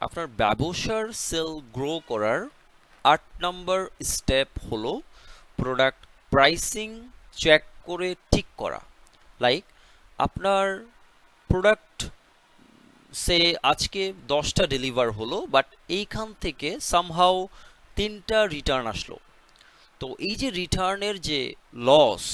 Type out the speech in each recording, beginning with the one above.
আপনার ব্যবসার sell grow করার ৮ নম্বর স্টেপ হলো প্রোডাক্ট প্রাইসিং চেক করে ঠিক করা। লাইক আপনার প্রোডাক্ট সে আজকে 10টা ডেলিভার হলো, বাট এইখান থেকে সামহাও 3টা রিটার্ন আসলো। তো এই যে রিটার্নের যে লস,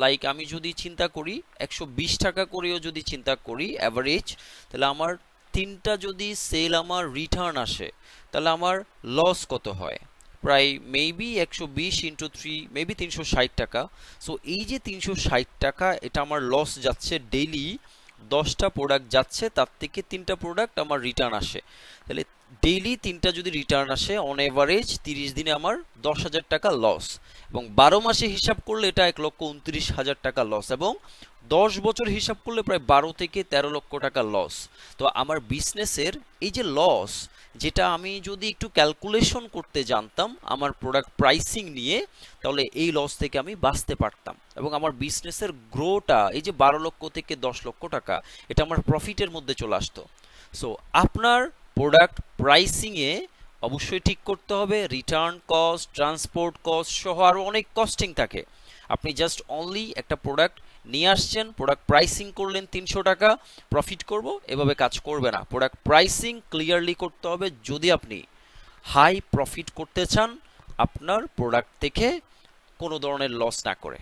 লাইক আমি যদি চিন্তা করি 120 টাকা করেও যদি চিন্তা করি অ্যাভারেজ, তাহলে আমার 3টা যদি সেল আমার রিটার্ন আসে তাহলে আমার লস কত হয়? প্রায় মেবি 120 ইন্টু 3 মেবি 360 টাকা। সো এই যে 360 টাকা, এটা আমার লস যাচ্ছে ডেইলি। 10টা প্রোডাক্ট যাচ্ছে, তার থেকে 3টা প্রোডাক্ট আমার রিটার্ন আসে। তাহলে ডেইলি 3টা যদি রিটার্ন আসে, অন এভারেজ 30 দিনে আমার 10,000 টাকা লস। এবং 12 মাসে হিসাব করলে এটা 1,29,000 টাকা লস, এবং 10 বছর হিসাব করলে প্রায় 12 থেকে 13 লক্ষ টাকা লস। তো আমার বিজনেসের এই যে লস, যেটা আমি যদি একটু ক্যালকুলেশন করতে জানতাম আমার প্রোডাক্ট প্রাইসিং নিয়ে, তাহলে এই লস থেকে আমি বাঁচতে পারতাম এবং আমার বিজনেসের গ্রোটা এই যে 12 লক্ষ থেকে 10 লক্ষ টাকা, এটা আমার প্রফিটের মধ্যে চলে আসতো। সো আপনার প্রোডাক্ট প্রাইসিংয়ে অবশ্যই ঠিক করতে হবে রিটার্ন কস্ট, ট্রান্সপোর্ট কস্ট সহ আরও অনেক কস্টিং থাকে। আপনি জাস্ট অনলি একটা প্রোডাক্ট নিয়ে আসছেন, প্রোডাক্ট প্রাইসিং করলেন 300 টাকা, প্রফিট করব, এভাবে কাজ করবে না। প্রোডাক্ট প্রাইসিং ক্লিয়ারলি করতে হবে যদি আপনি হাই প্রফিট করতে চান আপনার প্রোডাক্ট থেকে কোনো ধরনের লস না করে।